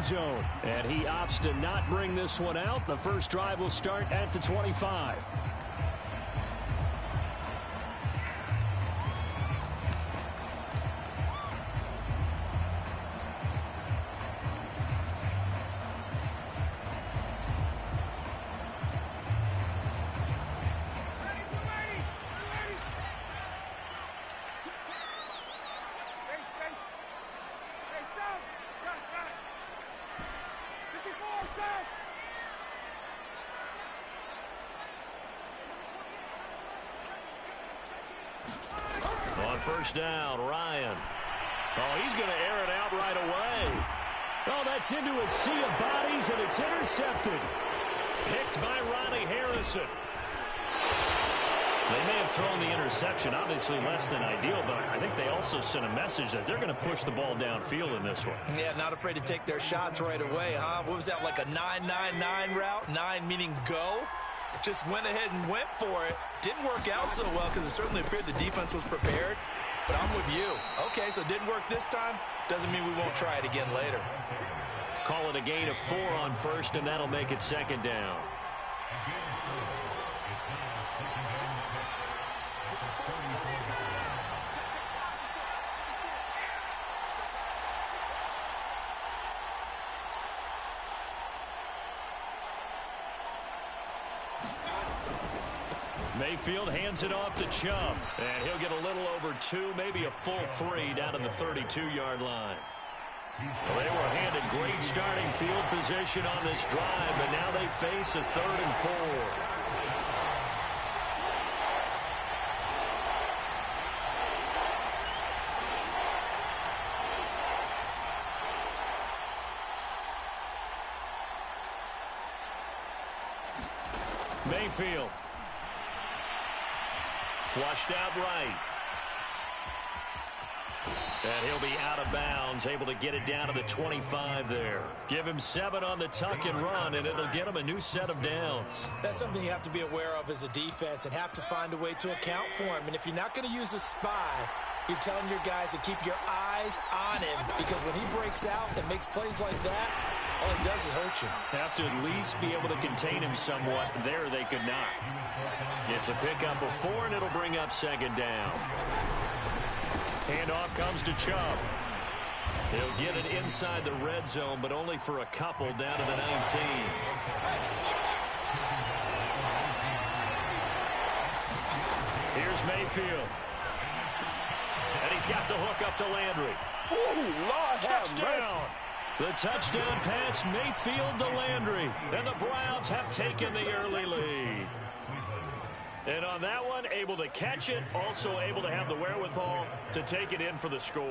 zone. And he opts to not bring this one out. The first drive will start at the 25. On first down, Ryan. Oh, he's going to air it out right away. Oh, that's into a sea of bodies, and it's intercepted. Picked by Ronnie Harrison. They may have thrown the interception, obviously less than ideal, but I think they also sent a message that they're going to push the ball downfield in this one. Yeah, not afraid to take their shots right away, huh? What was that, like a 9-9-9 route? 9 meaning go? Just went ahead and went for it. Didn't work out so well because it certainly appeared the defense was prepared. But I'm with you. Okay, so it didn't work this time. Doesn't mean we won't try it again later. Call it a gain of 4 on first, and that'll make it second down. Mayfield hands it off to Chubb, and he'll get a little over 2, maybe a full 3 down to the 32-yard line. Well, they were handed great starting field position on this drive, but now they face a 3rd and 4. Mayfield. Flushed out right. And he'll be out of bounds, able to get it down to the 25 there. Give him 7 on the tuck and run, and it'll get him a new set of downs. That's something you have to be aware of as a defense and have to find a way to account for him. And if you're not going to use a spy, you're telling your guys to keep your eyes on him, because when he breaks out and makes plays like that, all he does is hurt you. Have to at least be able to contain him somewhat. There they could not. It's a pickup of 4, and it'll bring up second down. Handoff comes to Chubb. He'll get it inside the red zone, but only for a couple down to the 19. Here's Mayfield. And he's got the hook up to Landry. Ooh, Lord, touchdown! The touchdown pass, Mayfield to Landry. And the Browns have taken the early lead. And on that one, able to catch it, also able to have the wherewithal to take it in for the score.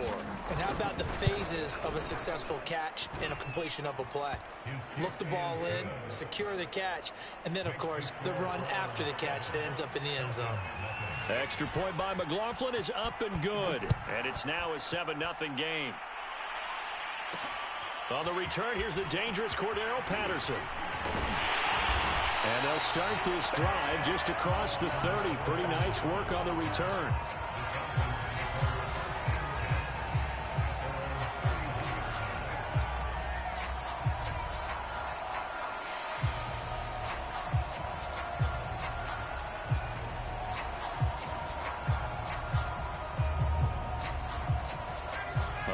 And how about the phases of a successful catch and a completion of a play? Look the ball in, secure the catch, and then, of course, the run after the catch that ends up in the end zone. Extra point by McLaughlin is up and good. And it's now a 7-0 game. On the return, here's the dangerous Cordero Patterson. And they'll start this drive just across the 30. Pretty nice work on the return.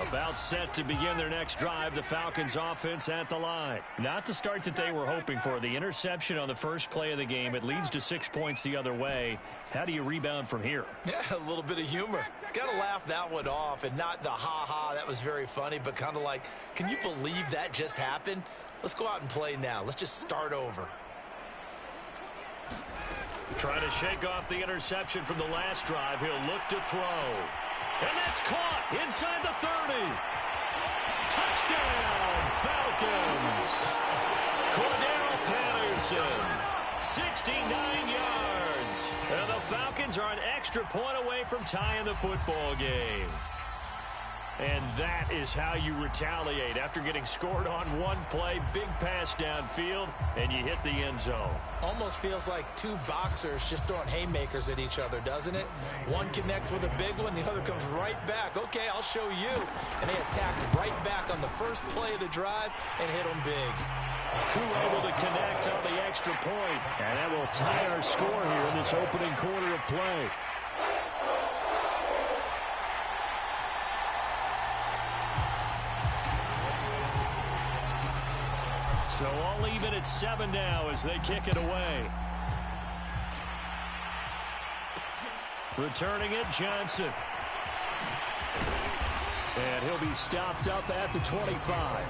About set to begin their next drive, the Falcons offense at the line. Not the start that they were hoping for. The interception on the first play of the game. It leads to 6 points the other way. How do you rebound from here? Yeah, a little bit of humor. Got to laugh that one off, and not the ha-ha, that was very funny, but kind of like, can you believe that just happened? Let's go out and play now. Let's just start over. Trying to shake off the interception from the last drive. He'll look to throw. And that's caught inside the 30. Touchdown, Falcons. Cordero Patterson, 69 yards. And the Falcons are an extra point away from tying the football game. And that is how you retaliate. After getting scored on one play, big pass downfield, and you hit the end zone. Almost feels like two boxers just throwing haymakers at each other, doesn't it? One connects with a big one, the other comes right back. Okay, I'll show you. And they attacked right back on the first play of the drive and hit them big. Crew able to connect on the extra point. And that will tie our score here in this opening quarter of play. So all even at 7 now as they kick it away. Returning it, Johnson. And he'll be stopped up at the 25.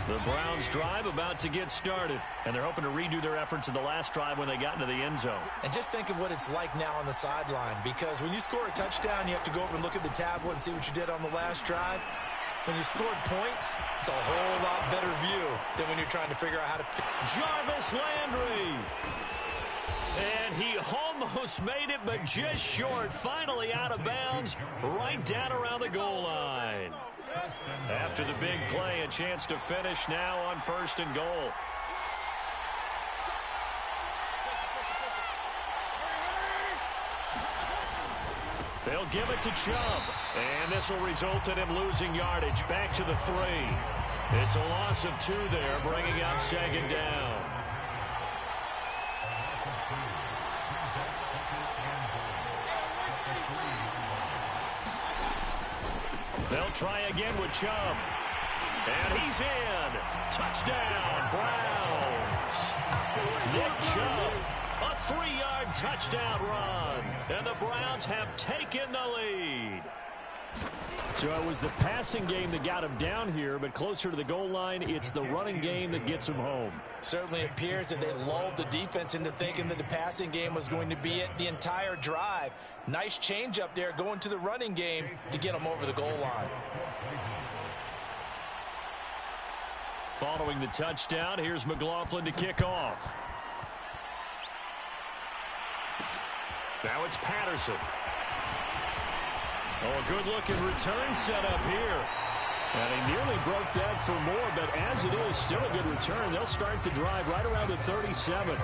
The Browns drive about to get started, and they're hoping to redo their efforts in the last drive when they got into the end zone. And just think of what it's like now on the sideline, because when you score a touchdown, you have to go over and look at the tablet and see what you did on the last drive. When you scored points, it's a whole lot better view than when you're trying to figure out how to... Jarvis Landry. And he almost made it, but just short. Finally out of bounds, right down around the goal line. After the big play, a chance to finish now on 1st and goal. They'll give it to Chubb. And this will result in him losing yardage. Back to the 3. It's a loss of 2 there, bringing up 2nd down. They'll try again with Chubb. And he's in. Touchdown, Browns. Nick Chubb, a 3-yard touchdown run. And the Browns have taken the lead. So it was the passing game that got him down here, but closer to the goal line, it's the running game that gets him home. Certainly appears that they lulled the defense into thinking that the passing game was going to be it the entire drive. Nice change up there going to the running game to get them over the goal line. Following the touchdown, here's McLaughlin to kick off. Now it's Patterson. Oh, a good-looking return set up here. And he nearly broke that for more, but as it is, still a good return. They'll start the drive right around the 37.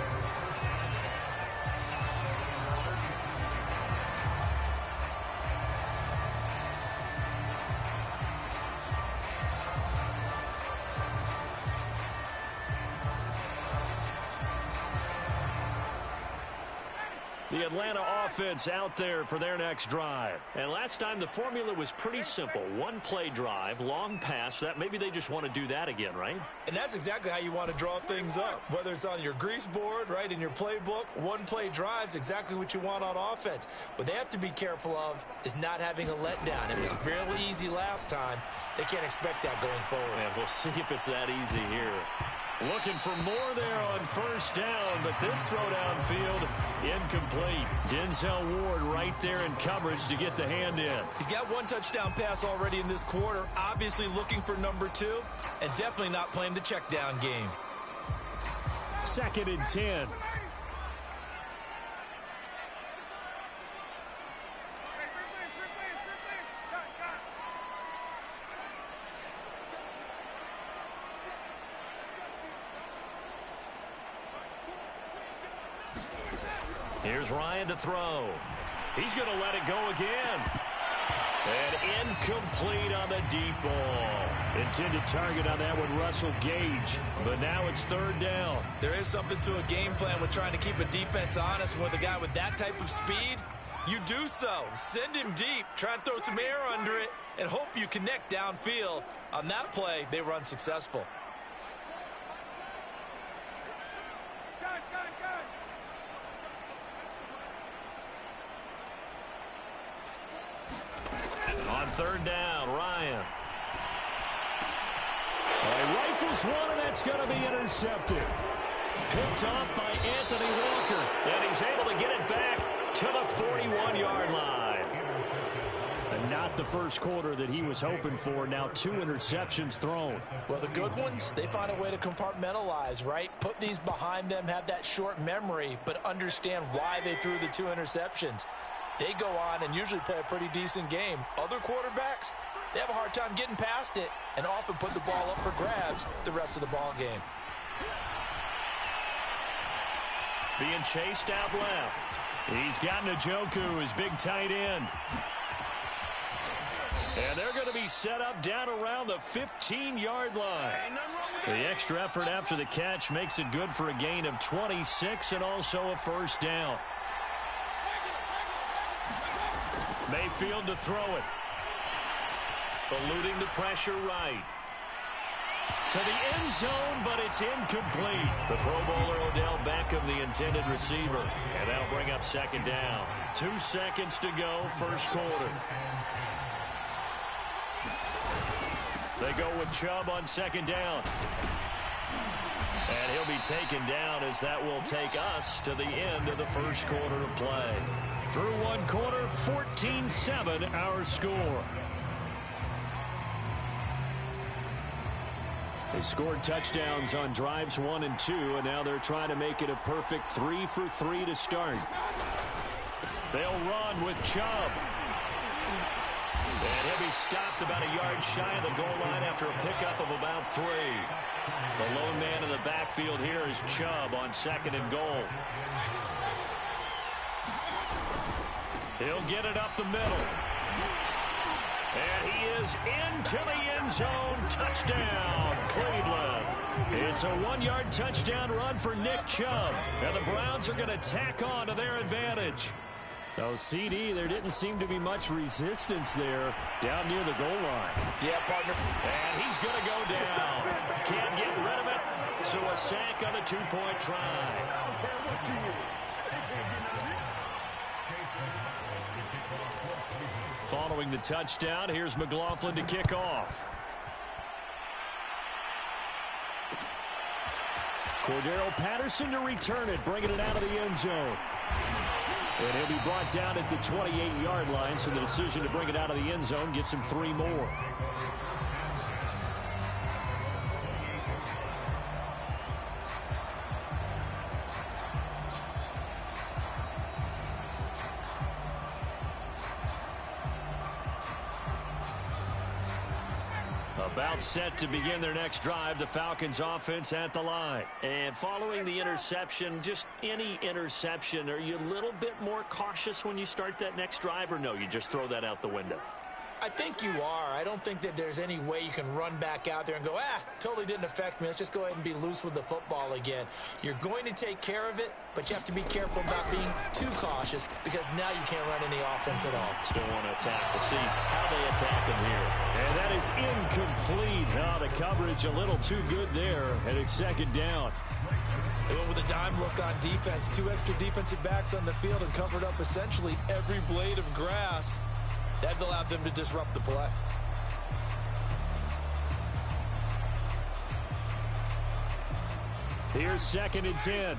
The Atlanta offense out there for their next drive. And last time the formula was pretty simple. One play drive, long pass. That maybe they just want to do that again, right? And that's exactly how you want to draw things up. Whether it's on your grease board, right, in your playbook, one play drive's exactly what you want on offense. What they have to be careful of is not having a letdown. It was fairly easy last time. They can't expect that going forward. And we'll see if it's that easy here. Looking for more there on 1st down, but this throw downfield incomplete. Denzel Ward right there in coverage to get the hand in. He's got one touchdown pass already in this quarter, obviously looking for number 2, and definitely not playing the check down game. 2nd and 10. Here's Ryan to throw. He's going to let it go again. And incomplete on the deep ball. Intended target on that one, Russell Gage. But now it's 3rd down. There is something to a game plan with trying to keep a defense honest. With a guy with that type of speed, you do so. Send him deep. Try and throw some air under it and hope you connect downfield. On that play, they were unsuccessful. On 3rd down, Ryan. He rifles one, and that's going to be intercepted. Picked off by Anthony Walker, and he's able to get it back to the 41-yard line. A not the first quarter that he was hoping for. Now 2 interceptions thrown. Well, the good ones, they find a way to compartmentalize, right? Put these behind them, have that short memory, but understand why they threw the 2 interceptions. They go on and usually play a pretty decent game. Other quarterbacks, they have a hard time getting past it and often put the ball up for grabs the rest of the ball game. Being chased out left. He's got Njoku, his big tight end. And they're going to be set up down around the 15-yard line. The extra effort after the catch makes it good for a gain of 26 and also a first down. Mayfield to throw it. Eluding the pressure right. To the end zone, but it's incomplete. The Pro Bowler Odell Beckham, the intended receiver. And that'll bring up second down. 2 seconds to go, first quarter. They go with Chubb on second down. And he'll be taken down as that will take us to the end of the first quarter of play. Through 1 quarter, 14-7 our score. They scored touchdowns on drives 1 and 2, and now they're trying to make it a perfect 3 for 3 to start. They'll run with Chubb. And he'll be stopped about a yard shy of the goal line after a pickup of about 3. The lone man in the backfield here is Chubb on second and goal. He'll get it up the middle. And he is into the end zone. Touchdown, Cleveland. It's a 1-yard touchdown run for Nick Chubb. And the Browns are going to tack on to their advantage. Oh, CD, there didn't seem to be much resistance there down near the goal line. Yeah, partner. And he's going to go down. Can't get rid of it. So a sack on a 2-point try. Following the touchdown, here's McLaughlin to kick off. Cordero Patterson to return it, bringing it out of the end zone. And he'll be brought down at the 28-yard line, so the decision to bring it out of the end zone gets him 3 more. About set to begin their next drive, the Falcons offense at the line. And following the interception, just any interception, are you a little bit more cautious when you start that next drive, or no, you just throw that out the window? I think you are. I don't think that there's any way you can run back out there and go, totally didn't affect me. Let's just go ahead and be loose with the football again. You're going to take care of it, but you have to be careful about being too cautious because now you can't run any offense at all. Still want to attack. We'll see how they attack him here. And that is incomplete. Oh, the coverage a little too good there, and it's second down. They went with a dime look on defense. 2 extra defensive backs on the field and covered up essentially every blade of grass. That allowed them to disrupt the play. Here's second and 10.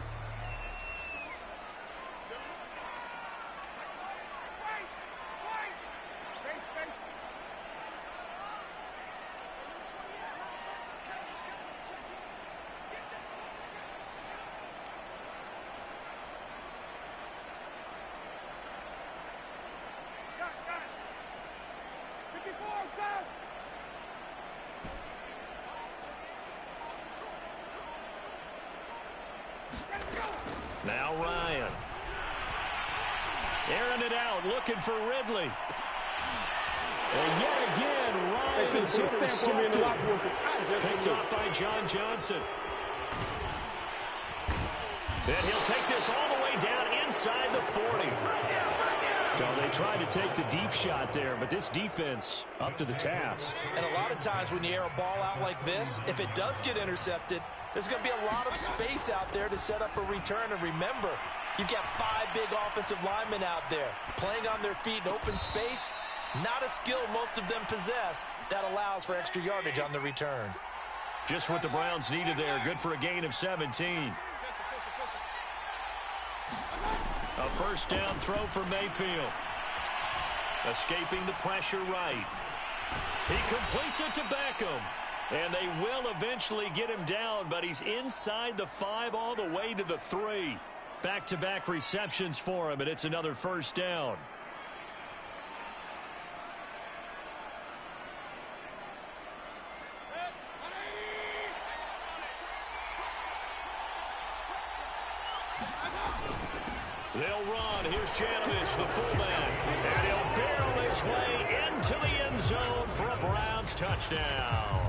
Now Ryan. Airing it out, looking for Ridley. And yet again, Ryan is intercepted. Picked off by John Johnson. And he'll take this all the way down inside the 40. So they tried to take the deep shot there, but this defense up to the task. And a lot of times when you air a ball out like this, if it does get intercepted, there's going to be a lot of space out there to set up a return. And remember, you've got 5 big offensive linemen out there playing on their feet in open space. Not a skill most of them possess that allows for extra yardage on the return. Just what the Browns needed there. Good for a gain of 17. A first down throw for Mayfield. Escaping the pressure right. He completes it to Beckham. And they will eventually get him down, but he's inside the 5 all the way to the 3. Back-to-back receptions for him, and it's another first down. They'll run. Here's Janovich, the fullback. And he'll barrel his way into the end zone for a Browns touchdown.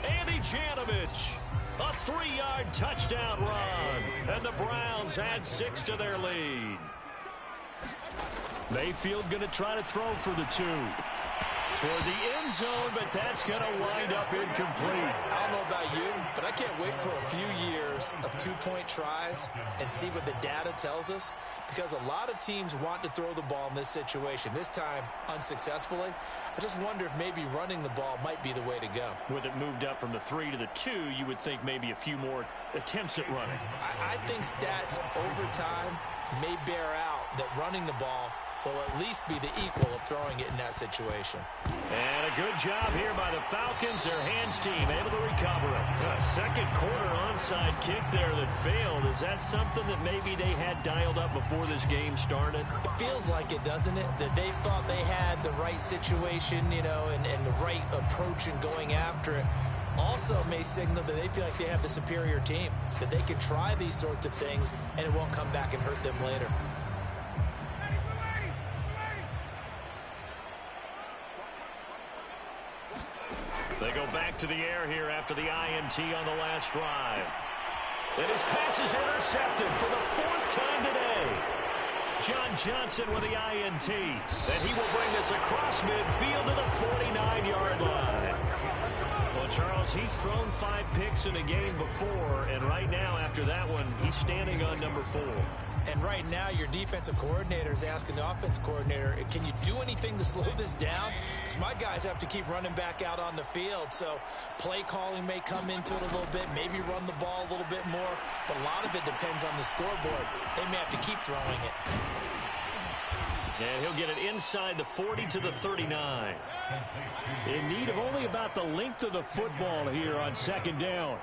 Andy Janovich, a 3-yard touchdown run. And the Browns add 6 to their lead. Mayfield going to try to throw for the 2. Toward the end zone, but that's going to wind up incomplete. I don't know about you, but I can't wait for a few years of 2-point tries and see what the data tells us, because a lot of teams want to throw the ball in this situation, this time unsuccessfully. I just wonder if maybe running the ball might be the way to go. With it moved up from the 3 to the 2, you would think maybe a few more attempts at running. I think stats over time may bear out that running the ball will at least be the equal of throwing it in that situation. And a good job here by the Falcons. Their hands team able to recover it. A second quarter onside kick there that failed. Is that something that maybe they had dialed up before this game started? It feels like it, doesn't it? That they thought they had the right situation, you know, and the right approach in going after it. Also may signal that they feel like they have the superior team, that they can try these sorts of things and it won't come back and hurt them later. They go back to the air here after the INT on the last drive. And his pass is intercepted for the 4th time today. John Johnson with the INT. And he will bring this across midfield to the 49-yard line. Well, Charles, he's thrown 5 picks in a game before, and right now after that one, he's standing on number 4. And right now, your defensive coordinator is asking the offense coordinator, can you do anything to slow this down? Because my guys have to keep running back out on the field. So play calling may come into it a little bit, maybe run the ball a little bit more. But a lot of it depends on the scoreboard. They may have to keep throwing it. And he'll get it inside the 40 to the 39. In need of only about the length of the football here on second down.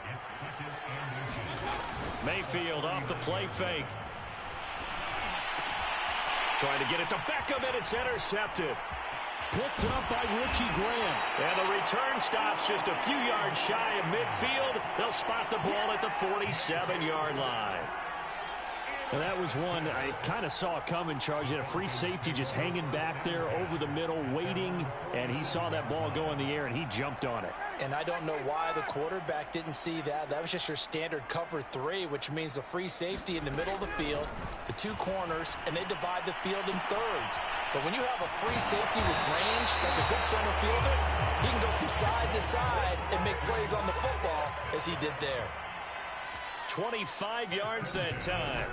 Mayfield off the play fake. Trying to get it to Beckham, and it's intercepted. Picked up by Richie Graham. And the return stops just a few yards shy of midfield. They'll spot the ball at the 47-yard line. And that was one I kind of saw coming, Charge. He had a free safety just hanging back there over the middle, waiting, and he saw that ball go in the air, and he jumped on it. And I don't know why the quarterback didn't see that. That was just your standard cover 3, which means the free safety in the middle of the field, the 2 corners, and they divide the field in thirds. But when you have a free safety with range, like a good center fielder, he can go from side to side and make plays on the football as he did there. 25 yards that time.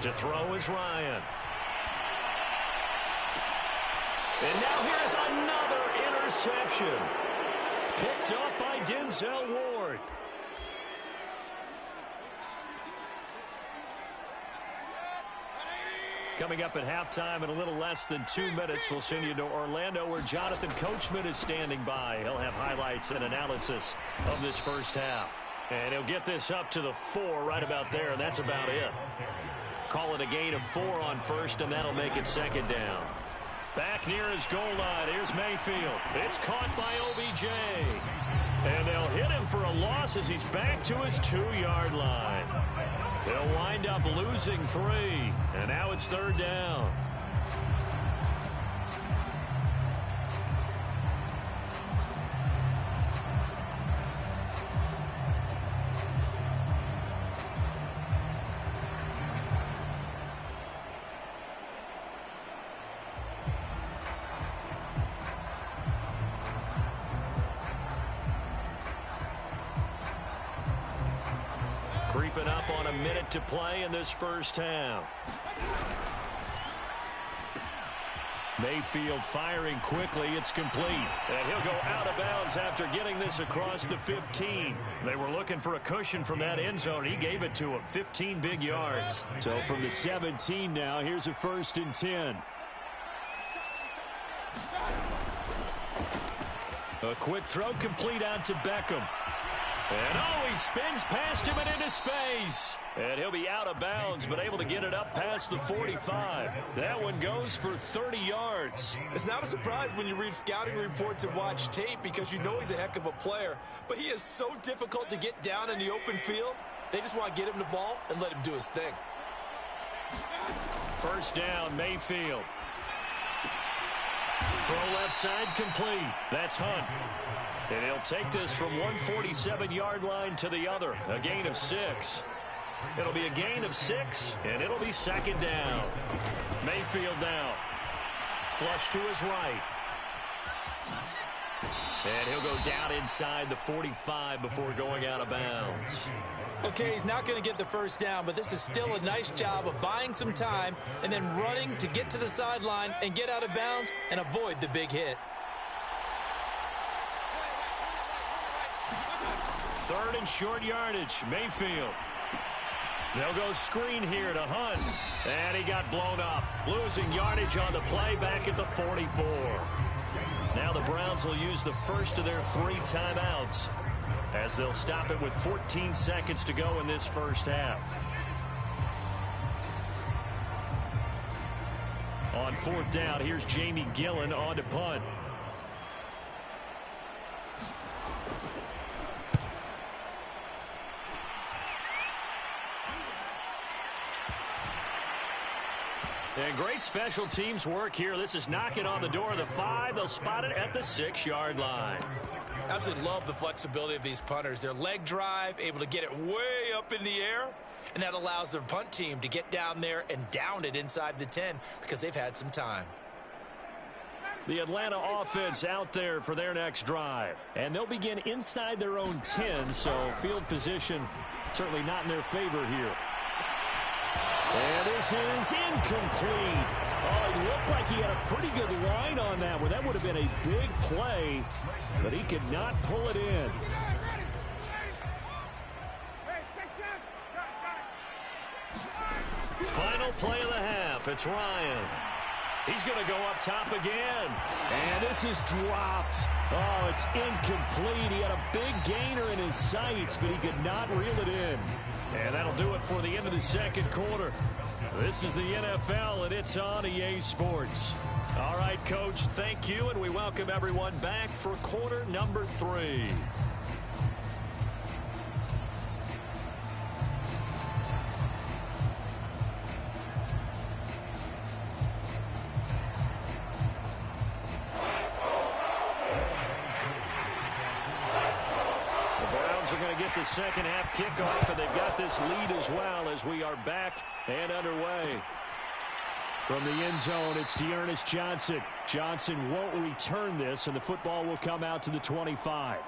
To throw is Ryan. And now here's another interception. Picked up by Denzel Ward. Coming up at halftime in a little less than 2 minutes, we'll send you to Orlando where Jonathan Coachman is standing by. He'll have highlights and analysis of this first half. And he'll get this up to the 4 right about there, and that's about it. Call it a gain of 4 on first, and that'll make it second down. Back near his goal line, here's Mayfield. It's caught by OBJ. And they'll hit him for a loss as he's back to his 2-yard line. They'll wind up losing 3, and now it's third down. Creeping up on a minute to play in this first half. Mayfield firing quickly. It's complete. And he'll go out of bounds after getting this across the 15. They were looking for a cushion from that end zone. He gave it to him. 15 big yards. So from the 17 now, here's a 1st and 10. A quick throw complete out to Beckham. And oh, he spins past him and into space. And he'll be out of bounds, but able to get it up past the 45. That one goes for 30 yards. It's not a surprise when you read scouting reports and watch tape because you know he's a heck of a player. But he is so difficult to get down in the open field. They just want to get him the ball and let him do his thing. First down, Mayfield. Throw left side complete. That's Hunt. And he'll take this from 147-yard line to the other. A gain of 6. It'll be a gain of 6, and it'll be second down. Mayfield now. Flush to his right. And he'll go down inside the 45 before going out of bounds. Okay, he's not going to get the first down, but this is still a nice job of buying some time and then running to get to the sideline and get out of bounds and avoid the big hit. Third and short yardage, Mayfield. They'll go screen here to Hunt. And he got blown up. Losing yardage on the play back at the 44. Now the Browns will use the first of their 3 timeouts as they'll stop it with 14 seconds to go in this first half. On 4th down, here's Jamie Gillen on to punt. And great special teams work here. This is knocking on the door of the 5. They'll spot it at the 6-yard line. Absolutely love the flexibility of these punters. Their leg drive, able to get it way up in the air, and that allows their punt team to get down there and down it inside the 10 because they've had some time. The Atlanta offense out there for their next drive. And they'll begin inside their own 10, so field position certainly not in their favor here. And this is incomplete. Oh, it looked like he had a pretty good line on that one. That would have been a big play, but he could not pull it in. Final play of the half. It's Ryan. He's going to go up top again. And this is dropped. Oh, it's incomplete. He had a big gainer in his sights, but he could not reel it in. And that'll do it for the end of the second quarter. This is the NFL, and it's on EA Sports. All right, Coach, thank you, and we welcome everyone back for quarter number 3. Are going to get the second half kickoff, and they've got this lead as well as we are back and underway. From the end zone, it's Dearness Johnson. Johnson won't return this, and the football will come out to the 25.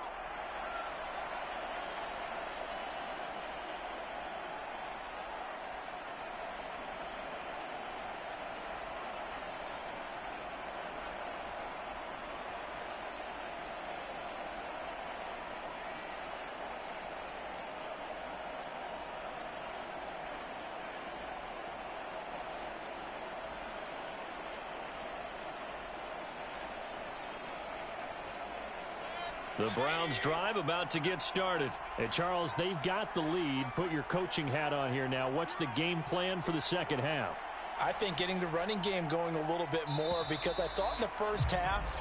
The Browns drive about to get started. Hey, Charles, they've got the lead. Put your coaching hat on here now. What's the game plan for the second half? I think getting the running game going a little bit more because I thought in the first half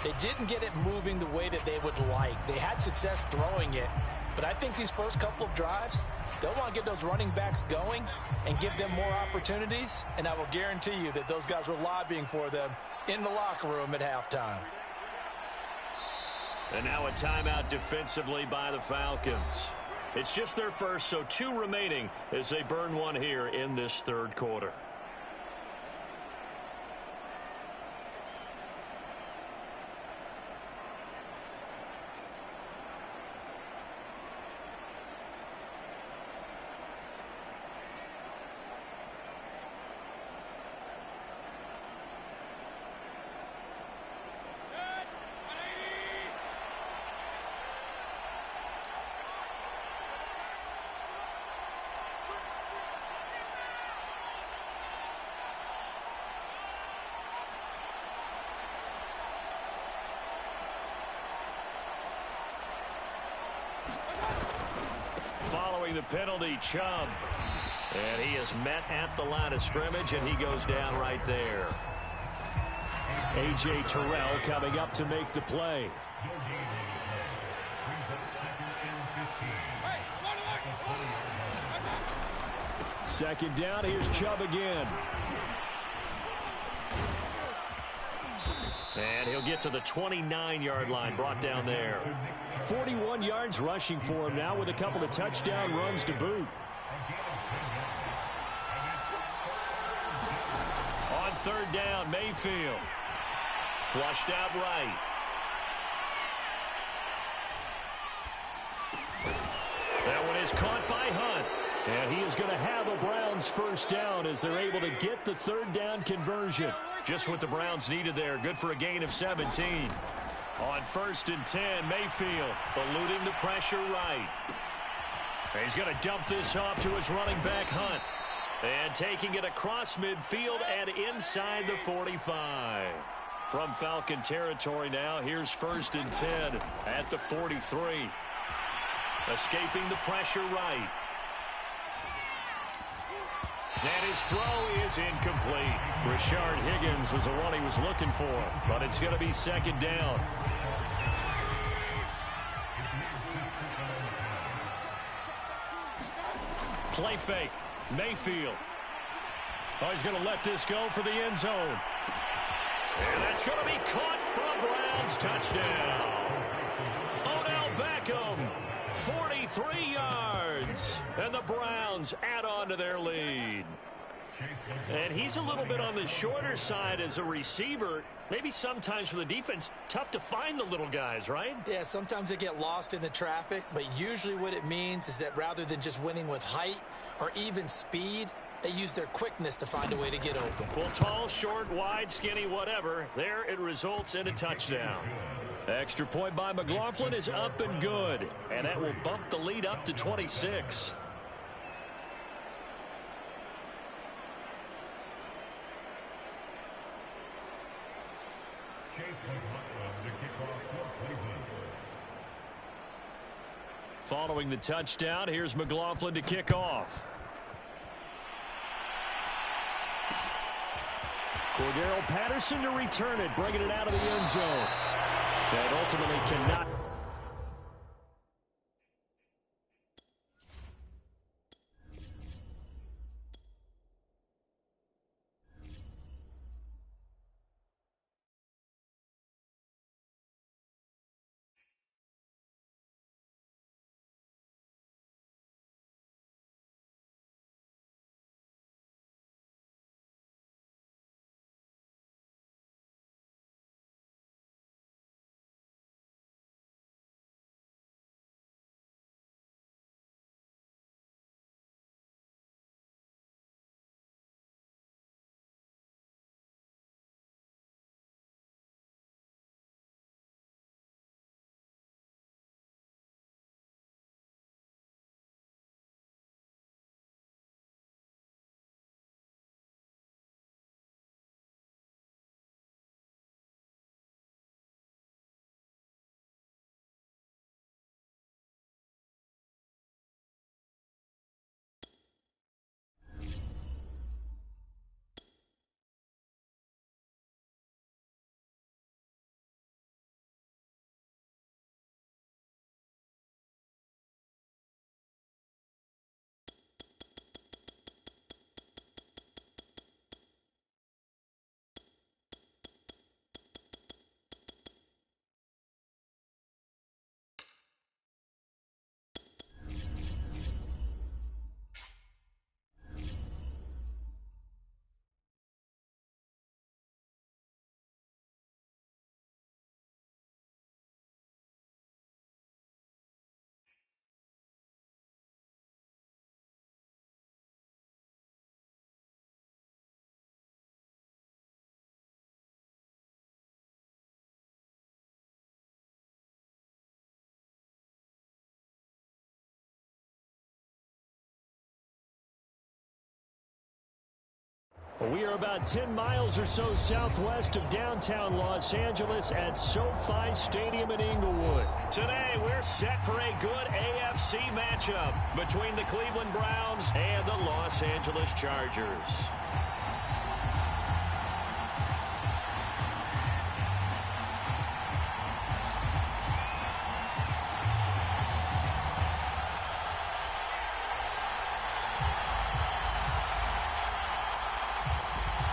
they didn't get it moving the way that they would like. They had success throwing it, but I think these first couple of drives, they'll want to get those running backs going and give them more opportunities, and I will guarantee you that those guys were lobbying for them in the locker room at halftime. And now a timeout defensively by the Falcons. It's just their first, so 2 remaining as they burn one here in this third quarter. Drawing the penalty, Chubb. And he is met at the line of scrimmage, and he goes down right there. A.J. Terrell coming up to make the play. Second down, here's Chubb again. And he'll get to the 29-yard line, brought down there. 41 yards rushing for him now with a couple of touchdown runs to boot. On third down, Mayfield. Flushed out right. That one is caught by Hunt. And he is going to have a Browns first down as they're able to get the third down conversion. Just what the Browns needed there. Good for a gain of 17. On 1st and 10, Mayfield eluding the pressure right. He's going to dump this off to his running back, Hunt. And taking it across midfield and inside the 45. From Falcon territory now, here's 1st and 10 at the 43. Escaping the pressure right. And his throw is incomplete. Rashard Higgins was the one he was looking for, but it's going to be second down. Play fake. Mayfield. Oh, he's going to let this go for the end zone. And that's going to be caught for a Browns touchdown. Odell Beckham, 43 yards. And the Browns add on to their lead. And he's a little bit on the shorter side as a receiver. Maybe sometimes for the defense, tough to find the little guys, right? Yeah, sometimes they get lost in the traffic, but usually what it means is that rather than just winning with height or even speed, they use their quickness to find a way to get open. Well, tall, short, wide, skinny, whatever, there it results in a touchdown. Extra point by McLaughlin is up and good, and that will bump the lead up to 26. Following the touchdown, here's McLaughlin to kick off. Cordero Patterson to return it, bringing it out of the end zone. And ultimately cannot We are about 10 miles or so southwest of downtown Los Angeles at SoFi Stadium in Inglewood. Today, we're set for a good AFC matchup between the Cleveland Browns and the Los Angeles Chargers.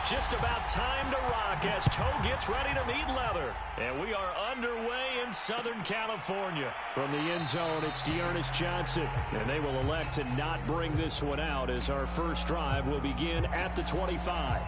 Just about time to rock as toe gets ready to meet leather. And we are underway in Southern California. From the end zone, it's Dearness Johnson. And they will elect to not bring this one out as our first drive will begin at the 25.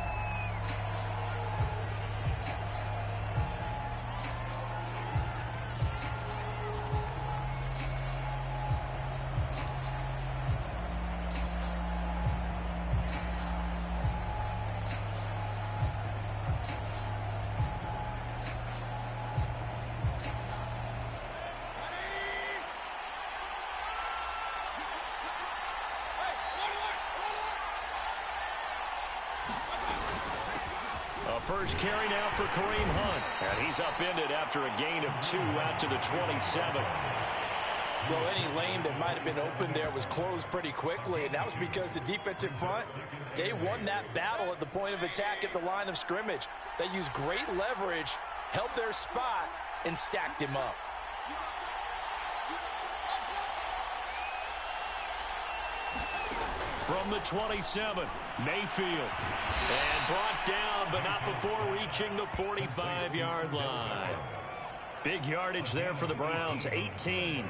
First carry now for Kareem Hunt. And he's upended after a gain of 2 out to the 27. Well, any lane that might have been open there was closed pretty quickly, and that was because the defensive front, they won that battle at the point of attack at the line of scrimmage. They used great leverage, held their spot, and stacked him up. From the 27, Mayfield. And brought down, but not before reaching the 45-yard line. Big yardage there for the Browns, 18.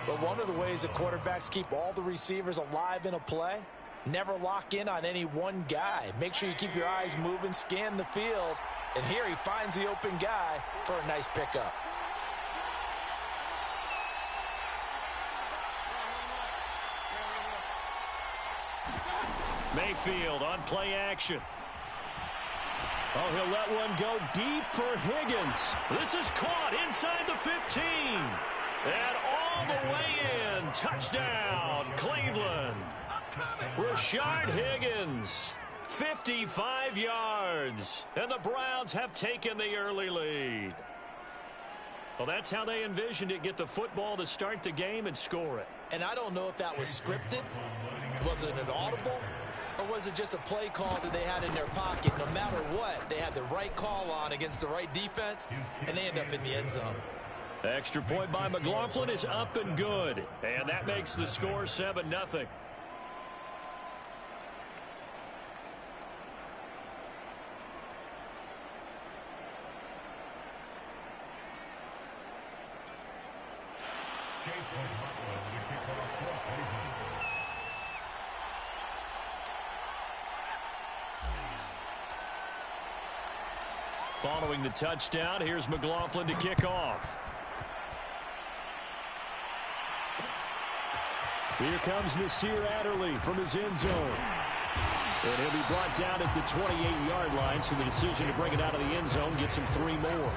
But one of the ways that quarterbacks keep all the receivers alive in a play, never lock in on any one guy. Make sure you keep your eyes moving, scan the field. And here he finds the open guy for a nice pickup. Mayfield on play action. Oh, he'll let one go deep for Higgins. This is caught inside the 15. And all the way in. Touchdown, Cleveland. Rashard Higgins, 55 yards. And the Browns have taken the early lead. Well, that's how they envisioned it. Get the football to start the game and score it. And I don't know if that was scripted. Was it an audible? Or was it just a play call that they had in their pocket? No matter what, they had the right call on against the right defense, and they end up in the end zone. Extra point by McLaughlin is up and good. And that makes the score 7-0. Following the touchdown, here's McLaughlin to kick off. Here comes Nasir Adderley from his end zone. And he'll be brought down at the 28-yard line, so the decision to bring it out of the end zone gets him 3 more.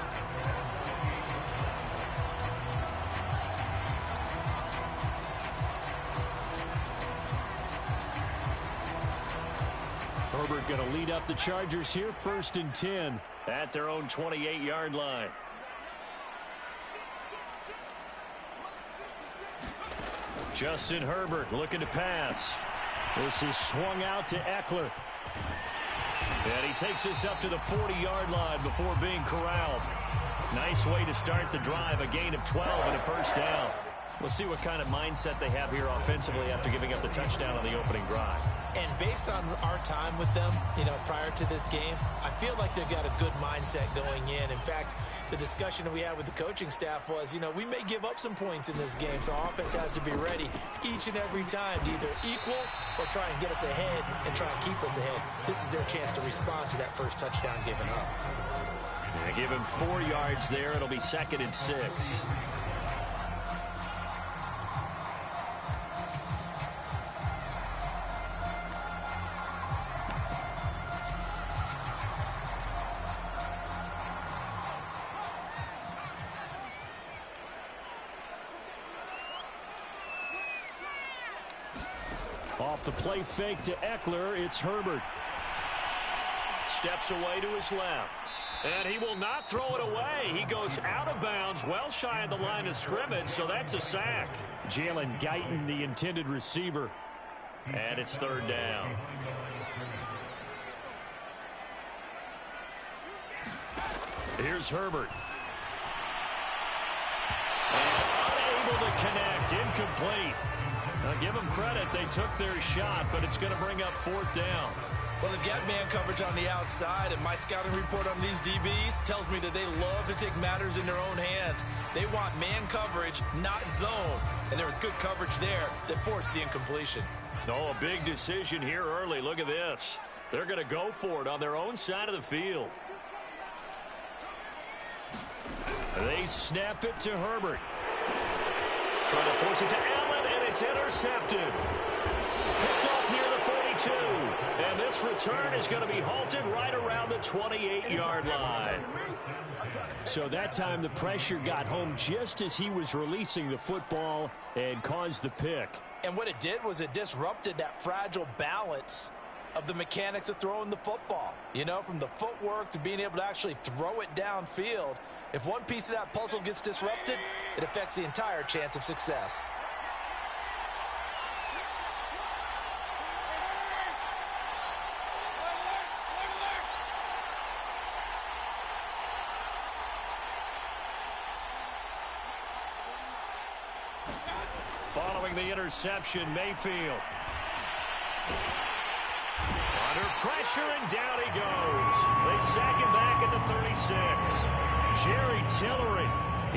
Herbert going to lead up the Chargers here, 1st and 10 at their own 28-yard line. Justin Herbert looking to pass. This is swung out to Eckler. And he takes this up to the 40-yard line before being corralled. Nice way to start the drive, a gain of 12 and a first down. We'll see what kind of mindset they have here offensively after giving up the touchdown on the opening drive. And based on our time with them, prior to this game, I feel like they've got a good mindset going in. In fact, the discussion that we had with the coaching staff was, we may give up some points in this game, so our offense has to be ready each and every time to either equal or try and get us ahead and try and keep us ahead. This is their chance to respond to that first touchdown given up. They give him 4 yards there. It'll be 2nd and 6. Off the play fake to Eckler, it's Herbert. steps away to his left. And he will not throw it away. He goes out of bounds, well shy of the line of scrimmage, so that's a sack. Jalen Guyton, the intended receiver. And it's third down. Here's Herbert. And unable to connect, incomplete. Now give them credit, they took their shot, but it's going to bring up fourth down. Well, they've got man coverage on the outside, and my scouting report on these DBs tells me that they love to take matters in their own hands. They want man coverage, not zone. And there was good coverage there that forced the incompletion. Oh, a big decision here early. Look at this. They're going to go for it on their own side of the field. They snap it to Herbert. Trying to force it to Allen, and it's intercepted. Picked off near the 42. And this return is going to be halted right around the 28-yard line. So that time the pressure got home just as he was releasing the football and caused the pick. And what it did was it disrupted that fragile balance of the mechanics of throwing the football. You know, from the footwork to being able to actually throw it downfield. If one piece of that puzzle gets disrupted, it affects the entire chance of success. Following the interception, Mayfield. Under pressure, and down he goes. They sack him back at the 36. Jerry Tillery,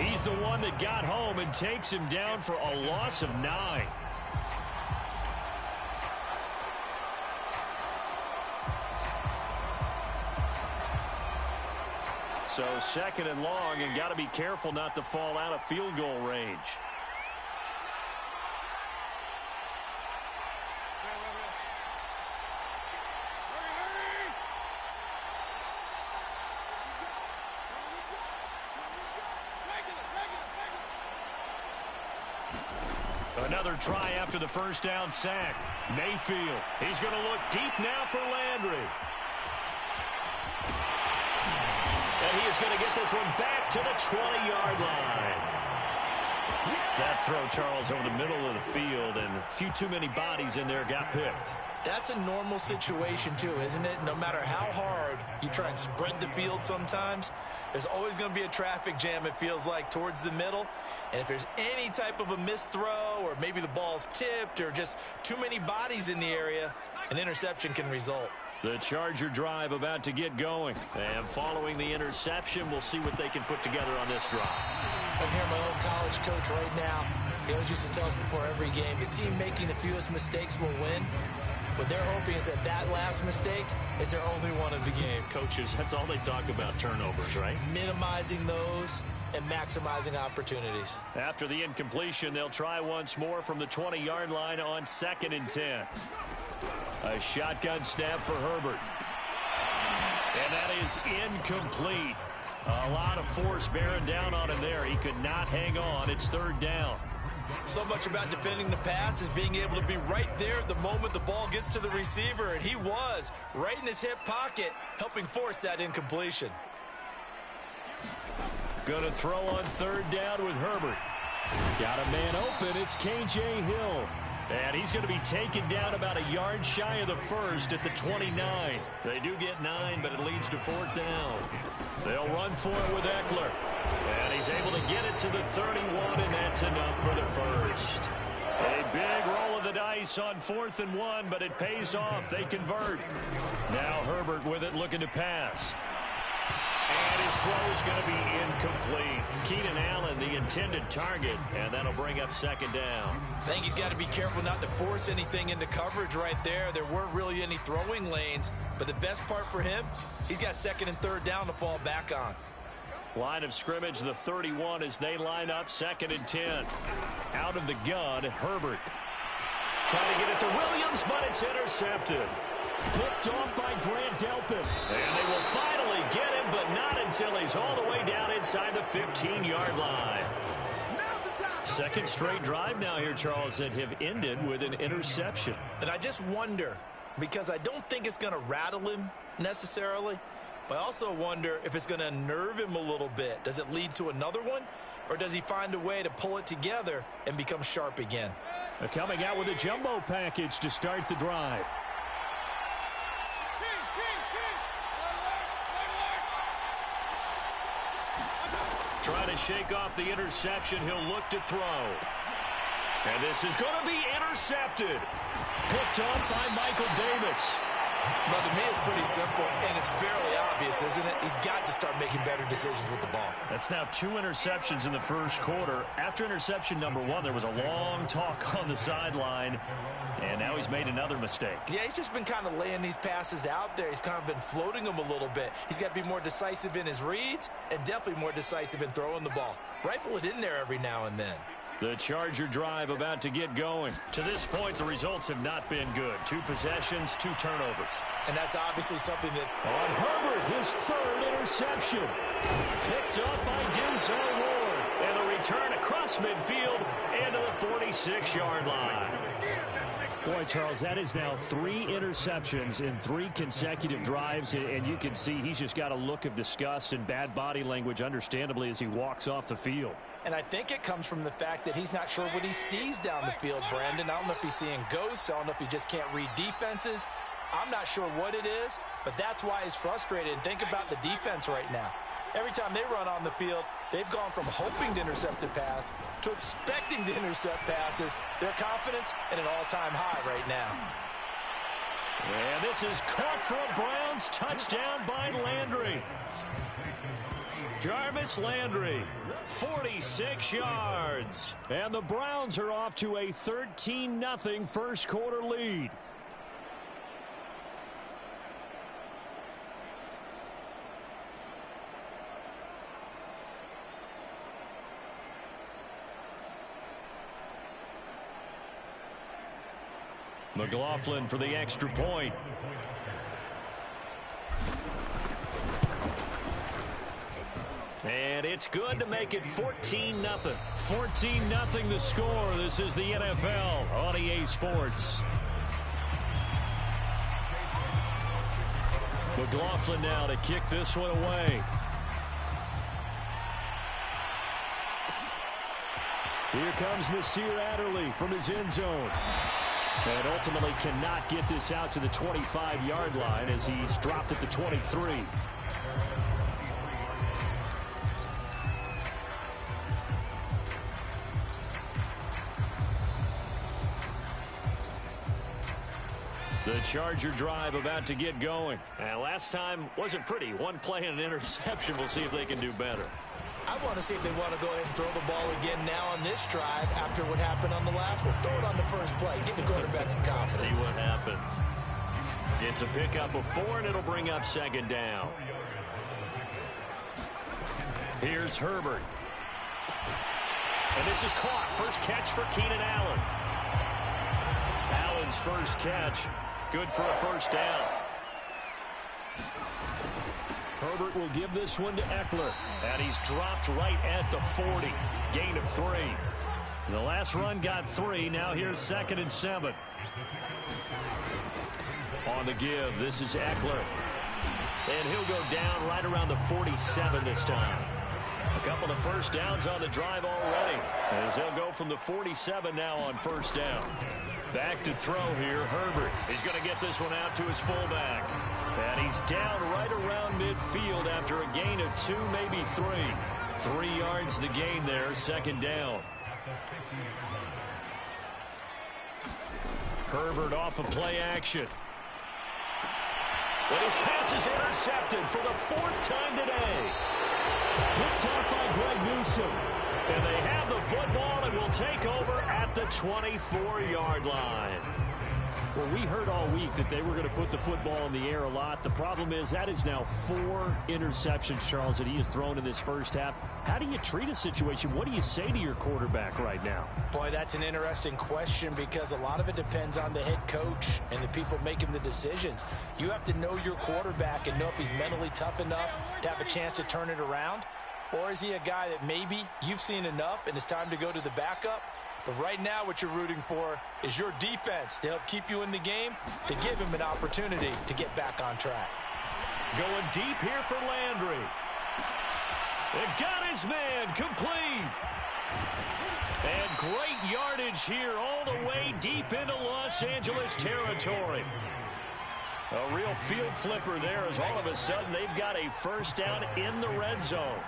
he's the one that got home and takes him down for a loss of 9. So second and long, and got to be careful not to fall out of field goal range. Another try after the first down sack. Mayfield, he's going to look deep now for Landry. And he is going to get this one back to the 20-yard line. That throw, Charles, over the middle of the field, and a few too many bodies in there got picked. That's a normal situation, too, isn't it? No matter how hard you try and spread the field sometimes, there's always going to be a traffic jam, it feels like, towards the middle. And if there's any type of a missed throw, or maybe the ball's tipped, or just too many bodies in the area, an interception can result. The Charger drive about to get going. And following the interception, we'll see what they can put together on this drive. I can hear my old college coach right now. He always used to tell us before every game, the team making the fewest mistakes will win. What they're hoping is that that last mistake is their only one of the game. Coaches, that's all they talk about, turnovers, right? Minimizing those and maximizing opportunities. After the incompletion, they'll try once more from the 20-yard line on 2nd and 10. A shotgun snap for Herbert. And that is incomplete. A lot of force bearing down on him there. He could not hang on. It's 3rd down. So much about defending the pass is being able to be right there at the moment the ball gets to the receiver, and he was right in his hip pocket, helping force that incompletion. Going to throw on 3rd down with Herbert. Got a man open. It's K.J. Hill. And he's going to be taken down about a yard shy of the first at the 29. They do get 9, but it leads to 4th down. They'll run for it with Eckler. And he's able to get it to the 31, and that's enough for the first. A big roll of the dice on 4th and 1, but it pays off. They convert. Now Herbert with it, looking to pass. And his throw is going to be incomplete. Keenan Allen, the intended target, and that'll bring up 2nd down. I think he's got to be careful not to force anything into coverage right there. There weren't really any throwing lanes, but the best part for him, he's got 2nd and 3rd down to fall back on. Line of scrimmage, the 31 as they line up 2nd and 10. Out of the gun, Herbert. Trying to get it to Williams, but it's intercepted. Picked off by Grant Delpit. And they will finally get him, but not until he's all the way down inside the 15-yard line. 2nd straight drive now here, Charles, that have ended with an interception. And I just wonder, because I don't think it's going to rattle him necessarily. But I also wonder if it's going to unnerve him a little bit. Does it lead to another one? Or does he find a way to pull it together and become sharp again? They're coming out with a jumbo package to start the drive. Trying to shake off the interception. He'll look to throw. And this is going to be intercepted. Picked up by Michael Davis. But to me, it's pretty simple, and it's fairly obvious, isn't it? He's got to start making better decisions with the ball. That's now 2 interceptions in the first quarter. After interception number 1, there was a long talk on the sideline, and now he's made another mistake. Yeah, he's just been kind of laying these passes out there. He's kind of been floating them a little bit. He's got to be more decisive in his reads and definitely more decisive in throwing the ball. Rifle it in there every now and then. The Charger drive about to get going. To this point, the results have not been good. 2 possessions, 2 turnovers. And that's obviously something that... On Herbert, his 3rd interception. Picked up by Denzel Ward. And a return across midfield and to the 46-yard line. Boy, Charles, that is now 3 interceptions in 3 consecutive drives, and you can see he's just got a look of disgust and bad body language, understandably, as he walks off the field. And I think it comes from the fact that he's not sure what he sees down the field, Brandon. I don't know if he's seeing ghosts. I don't know if he just can't read defenses. I'm not sure what it is, but that's why he's frustrated. And think about the defense right now. Every time they run on the field, they've gone from hoping to intercept a pass to expecting to intercept passes. Their confidence at an all-time high right now. And this is caught for a Browns touchdown by Landry. Jarvis Landry, 46 yards. And the Browns are off to a 13-0 first quarter lead. McLaughlin for the extra point. And it's good to make it 14-0. 14-0 the score. This is the NFL on EA Sports. McLaughlin now to kick this one away. Here comes Nasir Adderley from his end zone. And ultimately cannot get this out to the 25-yard line as he's dropped at the 23. The Charger drive about to get going. And last time wasn't pretty. 1 play and an interception. We'll see if they can do better. I want to see if they want to go ahead and throw the ball again now on this drive after what happened on the last one. Throw it on the first play. Give the quarterback some confidence. See what happens. It's a pickup of 4, and it'll bring up 2nd down. Here's Herbert. And this is caught. First catch for Keenan Allen. Allen's first catch. Good for a first down. Herbert will give this one to Eckler. And he's dropped right at the 40. Gain of 3. The last run got 3. Now here's 2nd and 7. On the give, this is Eckler. And he'll go down right around the 47 this time. A couple of first downs on the drive already, as they'll go from the 47 now on first down. Back to throw here, Herbert. He's going to get this one out to his fullback. And he's down right around midfield after a gain of 2, maybe 3. 3 yards the gain there, 2nd down. Herbert off of play action. But his pass is intercepted for the 4th time today. Picked up by Greg Newsome. And they have the football and will take over at the 24-yard line. Well, we heard all week that they were going to put the football in the air a lot. The problem is that is now 4 interceptions, Charles, that he has thrown in this first half. How do you treat a situation? What do you say to your quarterback right now? Boy, that's an interesting question because a lot of it depends on the head coach and the people making the decisions. You have to know your quarterback and know if he's mentally tough enough to have a chance to turn it around. Or is he a guy that maybe you've seen enough and it's time to go to the backup? But right now what you're rooting for is your defense to help keep you in the game, to give him an opportunity to get back on track. Going deep here for Landry. It got his man complete. And great yardage here all the way deep into Los Angeles territory. A real field flipper there as all of a sudden they've got a first down in the red zone.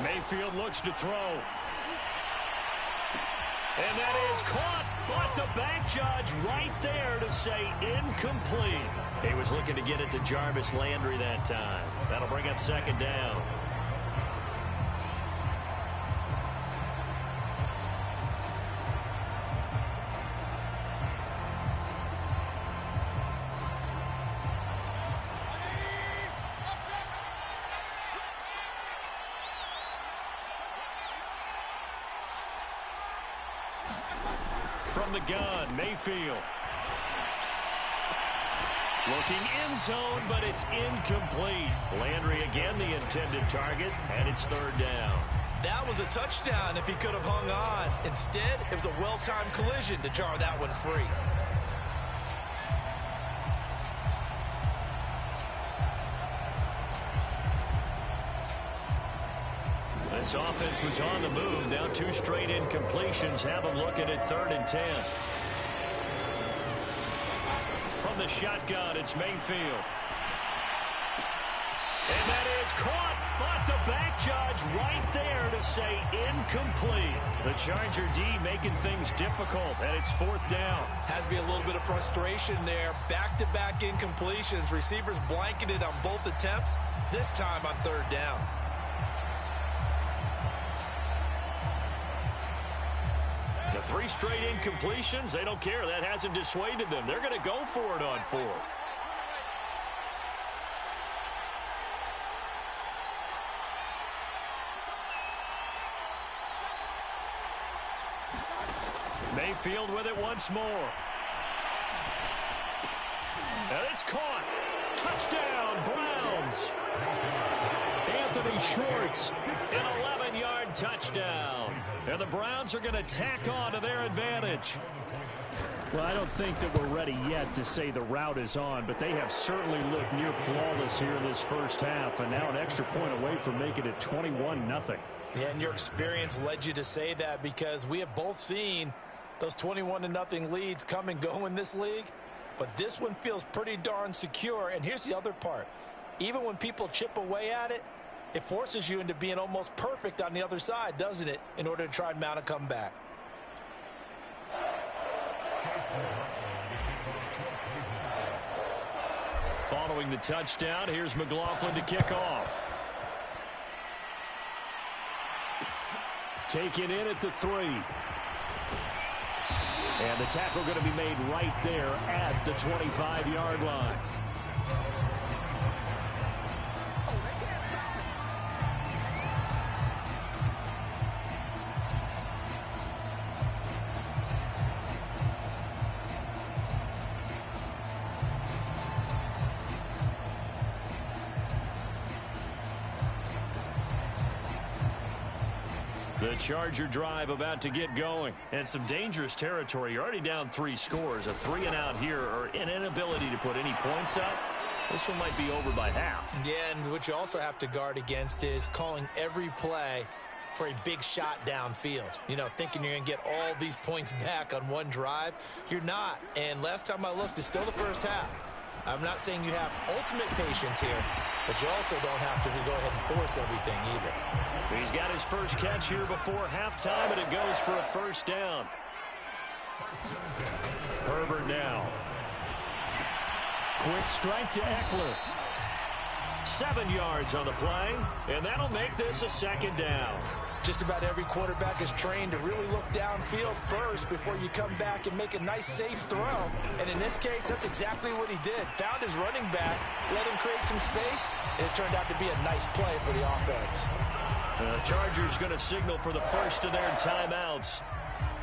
Mayfield looks to throw. And that is caught, but the back judge right there to say incomplete. He was looking to get it to Jarvis Landry that time. That'll bring up second down. From the gun, Mayfield. Looking in zone, but it's incomplete. Landry again the intended target, and it's third down. That was a touchdown if he could have hung on. Instead, it was a well-timed collision to jar that one free. This offense was on the move. Now two straight incompletions have them looking at 3rd and 10. From the shotgun, it's Mayfield. And that is caught, but the back judge right there to say incomplete. The Charger D making things difficult, and it's 4th down. Has to be a little bit of frustration there. Back-to-back incompletions. Receivers blanketed on both attempts, this time on 3rd down. The 3 straight incompletions, they don't care. That hasn't dissuaded them. They're going to go for it on 4th. Mayfield with it once more. And it's caught. Touchdown, Browns. Anthony Schwartz, an 11-yard touchdown. And the Browns are going to tack on to their advantage. Well, I don't think that we're ready yet to say the route is on, but they have certainly looked near flawless here in this first half, and now an extra point away from making it 21-0. Yeah, and your experience led you to say that because we have both seen those 21-0 leads come and go in this league. But this one feels pretty darn secure. And here's the other part. Even when people chip away at it, it forces you into being almost perfect on the other side, doesn't it, in order to try and mount a comeback. Following the touchdown, here's McLaughlin to kick off. Taken in at the 3. And the tackle going to be made right there at the 25-yard line. The Charger drive about to get going. And some dangerous territory. You're already down 3 scores. A 3-and-out here or an inability to put any points up. This one might be over by half. Yeah, and what you also have to guard against is calling every play for a big shot downfield. You know, thinking you're going to get all these points back on one drive. You're not. And last time I looked, it's still the first half. I'm not saying you have ultimate patience here, but you also don't have to go ahead and force everything either. He's got his first catch here before halftime, and it goes for a first down. Herbert now. Quick strike to Eckler. 7 yards on the play, and that'll make this a second down. Just about every quarterback is trained to really look downfield first before you come back and make a nice, safe throw. And in this case, that's exactly what he did. Found his running back, let him create some space, and it turned out to be a nice play for the offense. The Chargers going to signal for the first of their timeouts,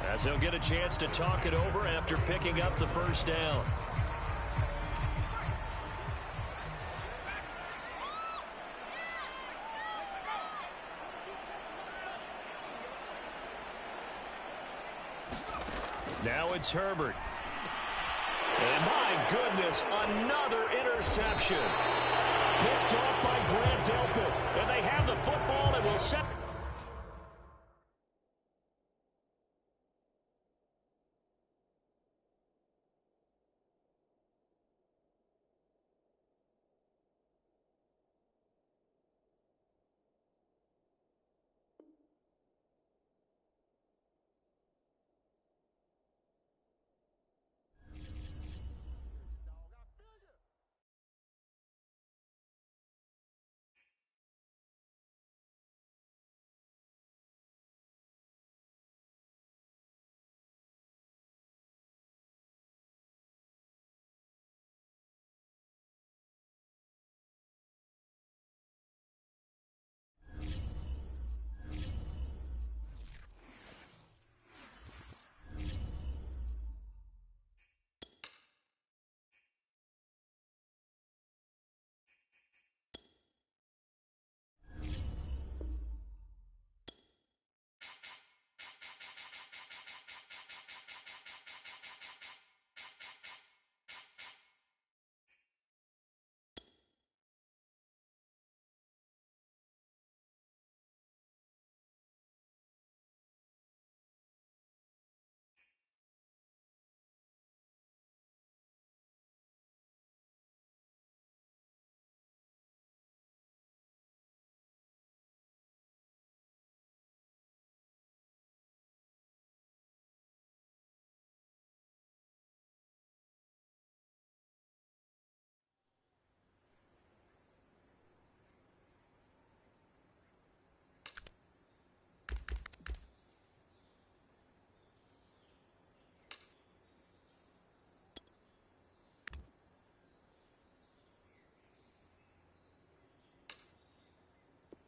as they'll get a chance to talk it over after picking up the first down. Now it's Herbert. And my goodness, another interception. Picked off by Grant Delpit. And they have the football and will set.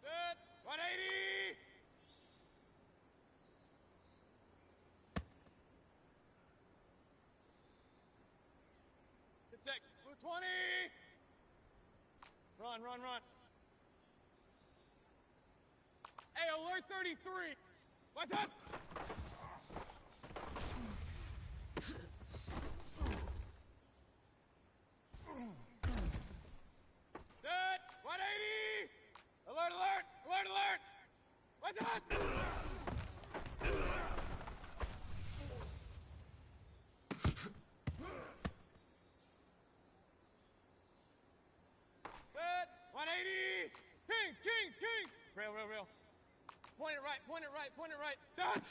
Set, 180. Good sec, blue 20. Run, run, run. Hey, alert 33. What's up? Set, 180. Alert, alert, alert, alert. What's up? Set, 180. Kings, Kings, Kings. Rail, rail, rail. Point it right, point it right, point it right. Done.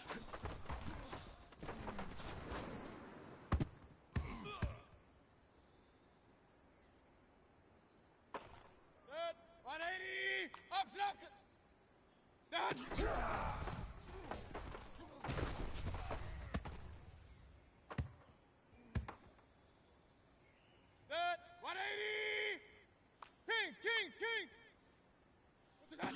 Set, 180. Opposite, opposite. Done. Set, 180. Kings, Kings, Kings. What's that?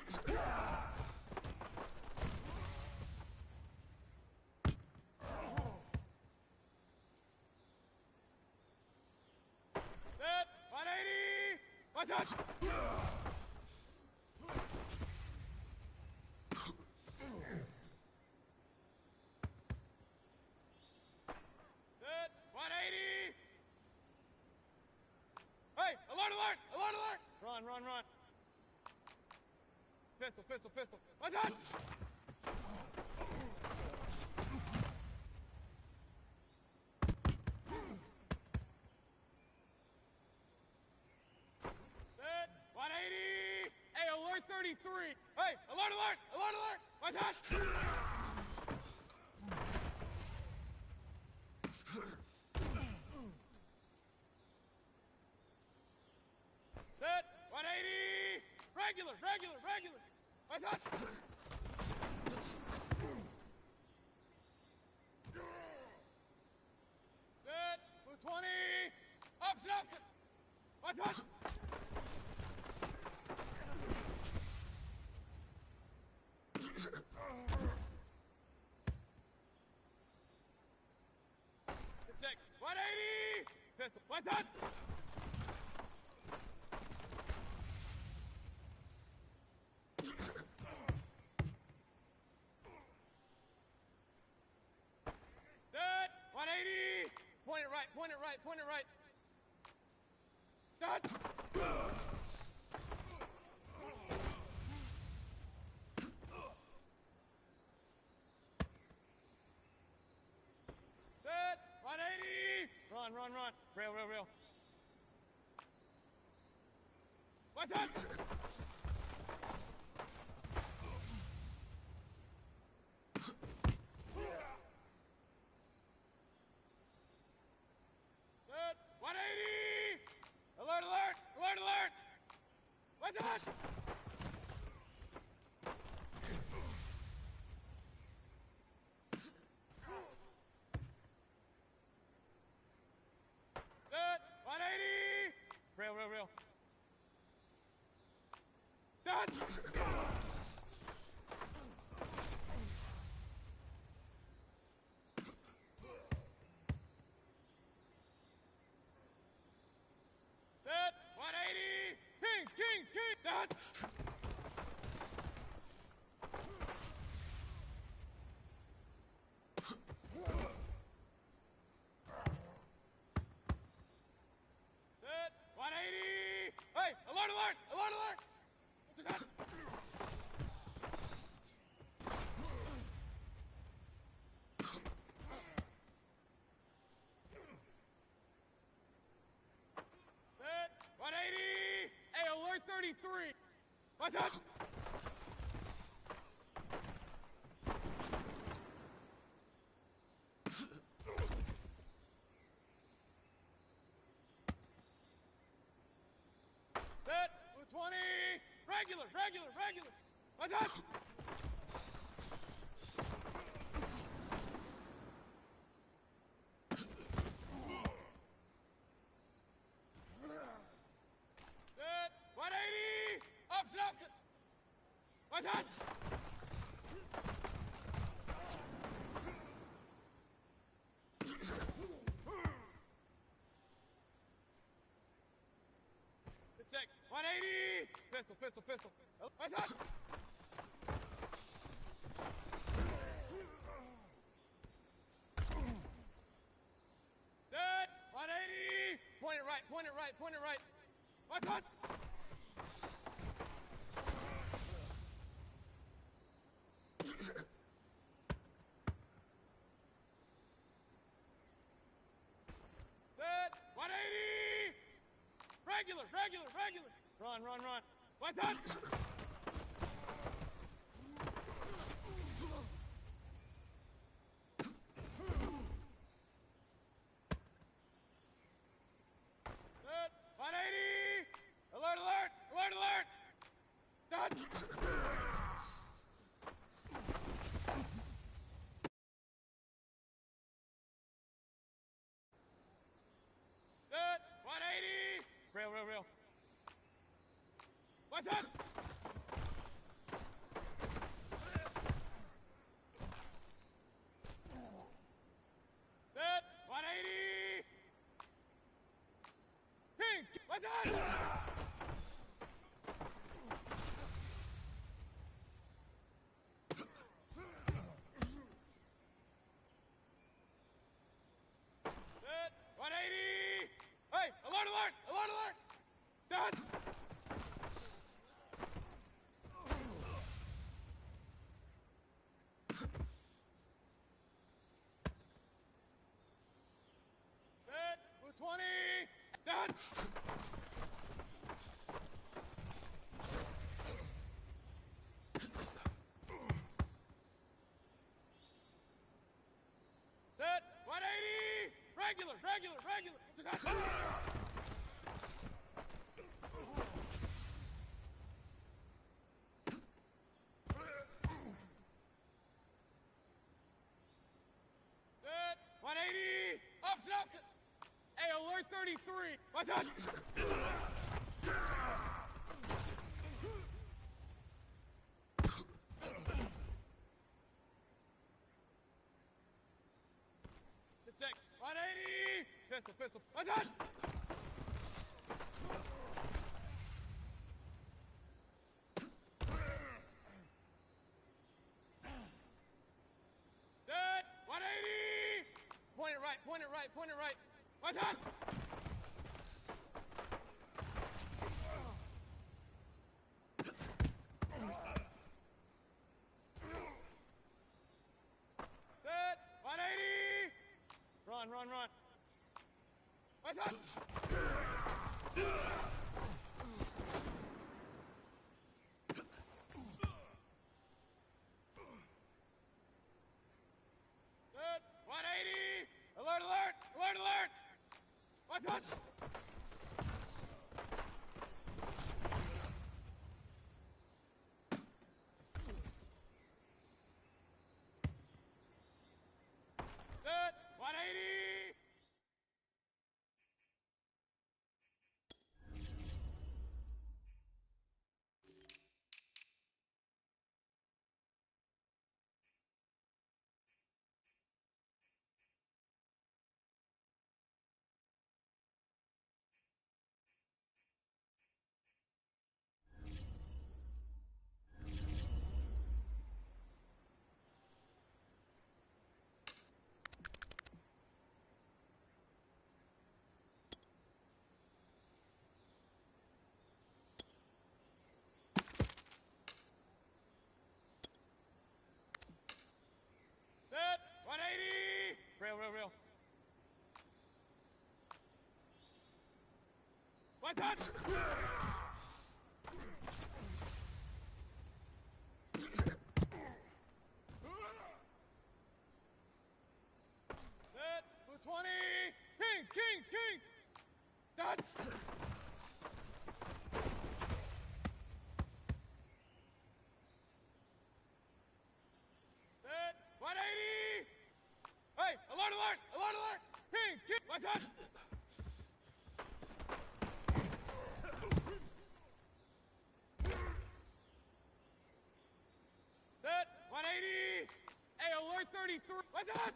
Set, 180. What's that? Set, 180. Hey, alert, alert, alert, alert. Run, run, run. Pistol, pistol, pistol. What's that? Set, 180. Hey, alert 33. Hey, alert, alert, alert, alert. What's that? Set, 180. Regular, regular, regular. What's that? Set, blue 20. Opposite, opposite. What's that? Good six. 180. Pistol. What's that? Set, 180. that? Set. 180. Run, run, run. Rail, rail, rail. What's up? Set. 180. Alert, alert, alert, alert. What's up? Set. 180. Rail, rail, rail. Done. Set. 180. Kings, kings, kings. Done. Set. 180. Hey, alert, alert, alert, alert. What's that? Set. 180. Hey, alert 33. What's up? Set. 20. Regular, regular, regular. What's up? Set. 180. Option, option. What's up? Good sec. 180. Pistol, pistol, pistol. What's up? Set. 180. Point it right, point it right, point it right. What's up? Set. 180. Regular, regular, regular. Run, run, run. What's up? Set. 180. Alert, alert, alert, alert. Done. Set. 180. Rail, rail, rail. What's up? Set. 180. Kings, what's up? Set. 180. Hey, alert, alert, alert, alert. Done. Set. 20. Done. Set. 180. Regular, regular, regular. What's that? Set. 180. Option, option. Hey, alert 33. What's up? Good sec. 180. Pistol, pistol. What's up? Set. 180. Point it right, point it right, point it right. What's up? run, run. What's up? Good. 180. Alert, alert, alert, alert. What's up? Good. 180. Good. 180. Rail, rail, rail. What's up? Good. 220. Kings, kings, kings. Done. Good. 180. Hey, alert, alert, alert, alert. Kings, kings. What's up? Good. 180. Hey, alert 33. What's up?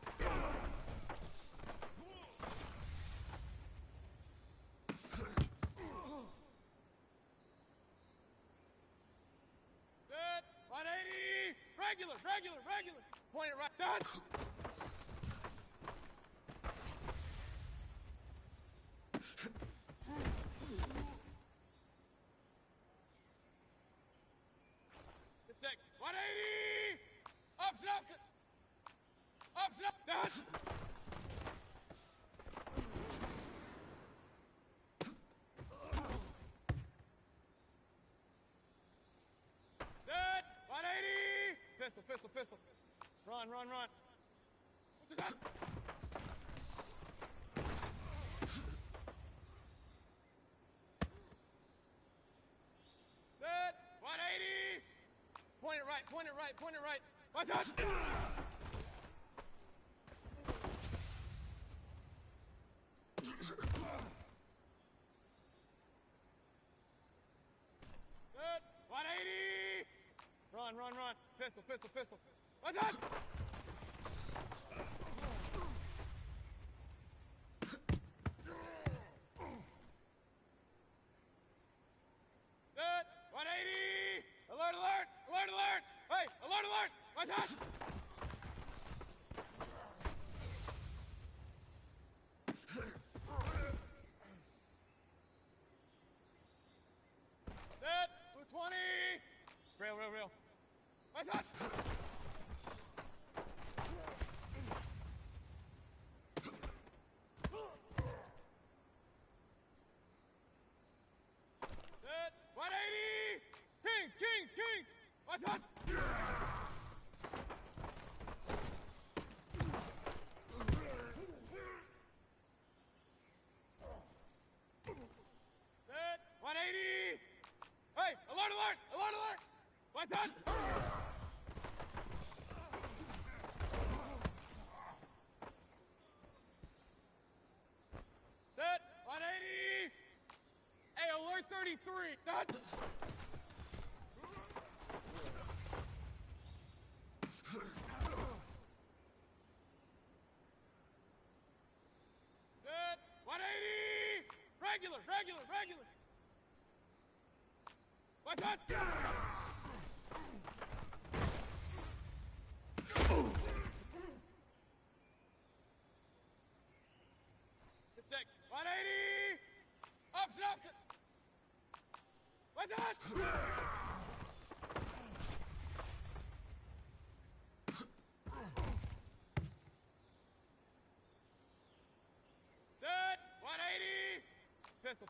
Good. 180. Regular, regular, regular. Point it right. Done. Good sec. 180. Up, up, up, up. Done. Good. 180. Pistol, pistol, pistol. Run, run, run. What's this up? Good. 180. Point it right, point it right, point it right. What's up? Good. 180. Run, run, run. Pistol, pistol, pistol. What's up? Good. 180. Alert, alert, alert, alert. Hey, alert, alert. What's up? Good. 220. Rail, rail, rail. What's up? Good. 180. Kings, kings, kings. What's up? Good. 180. Hey, alert, alert, alert, alert. What's up? Good. 180. Hey, alert 33. Done. Good. 180. Regular, regular, regular. What's up? Good sec. 180. Up, up. What's up?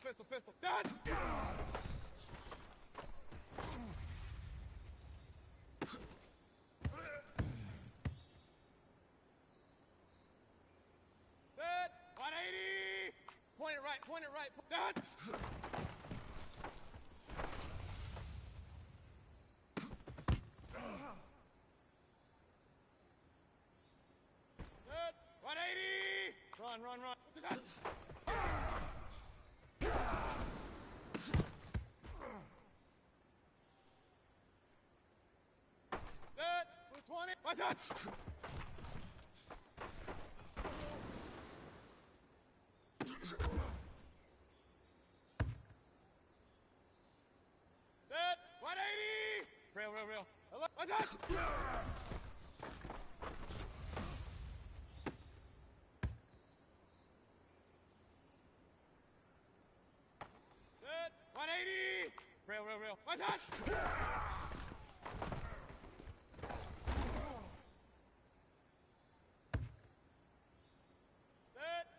pistol, pistol. Done. Set. 180. Point it right, point it right. Done. Set. 180. Run, run, run. What's that? Set. 20. What's that? Set. 180. Real, real, real. What's that? Set. 180. Real, real, real. What's that? Set.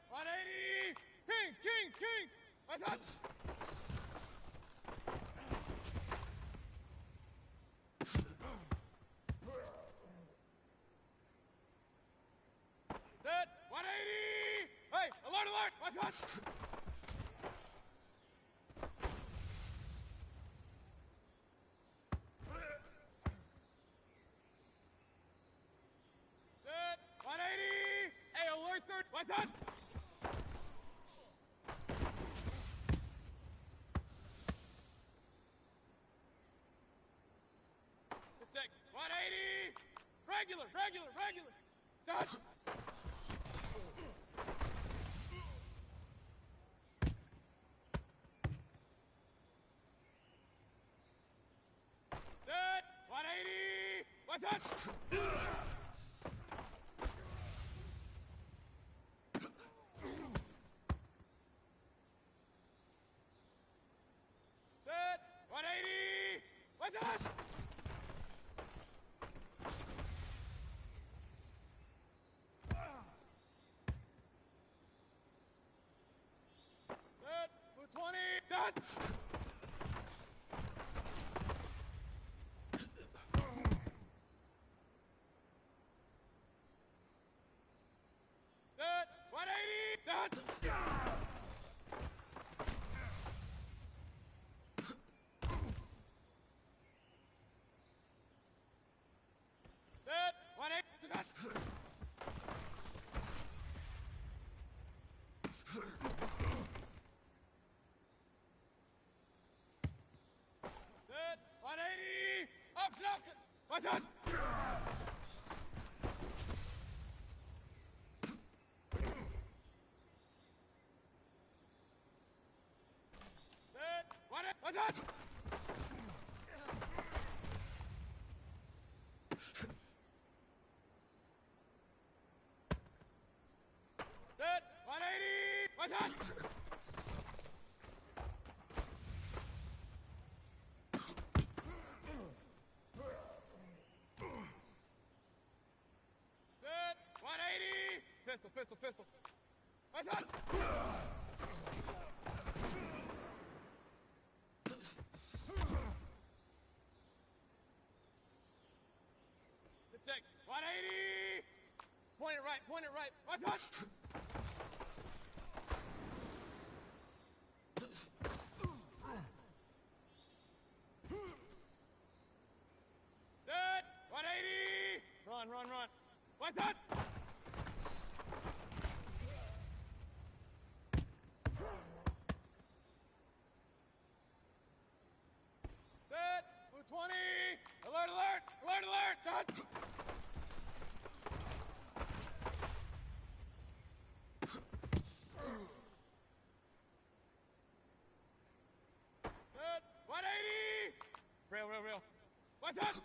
180. Kings, kings, kings. What's that? Set. 180. Hey, alert, alert. What's that? Set. 180. Hey, alert, third. What's that? Good sec. 180. Regular, regular, regular. Done. Set. 180. What's that? Set. 180. What's that? Set. 20. Done. Set. 180. Done. Set. 180. Done. Set. 180. Option, option. What's that? Set. 180. What's that? Set. 180. What's that? Set. 180. Pistol, pistol, pistol. What's that? Good sec. 180. Point it right, point it right. What's that? Set. 180. Run, run, run. What's that? Set. 20. Alert, alert. Alert, alert. Done. Set. 180. Real, real, real. What's that?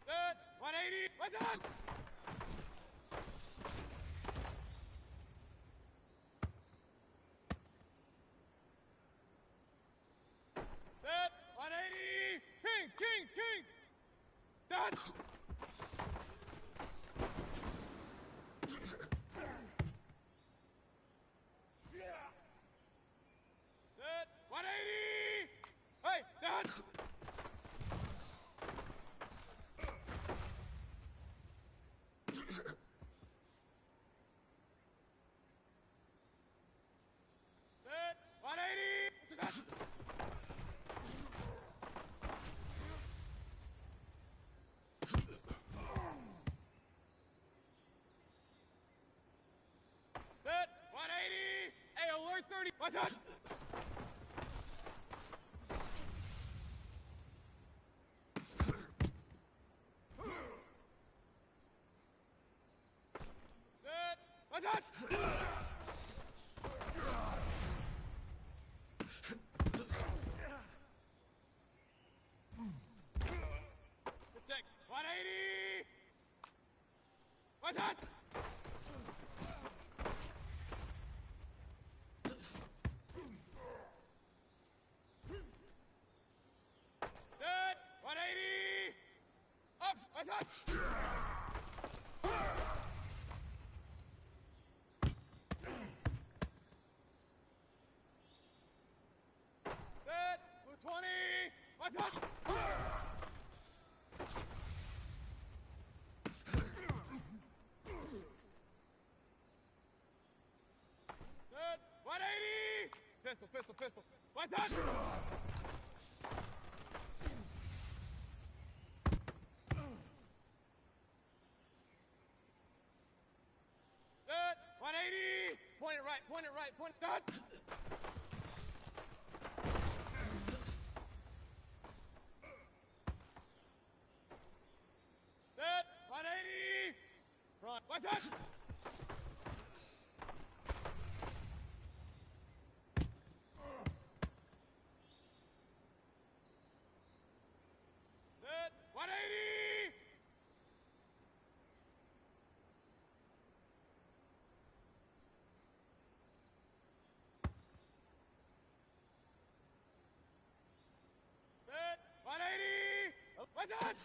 Set. 180. What's that? Set. 180. Kings, kings, kings. Done. Set. 180. Set. 180. Hey, alert 30. What's up? Set. What's up? Good sec. 180. What's up? Set. 180. Up. What's up? Set. 220. What's up? Set. 180. Pistol, pistol, pistol. What's up? Set. 180. Point it right, point it right, point it. Set. Set. 180. Front. What's up? Set. 180. Set. 180. What's up?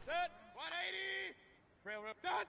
Set. 180. Rail rip. Set.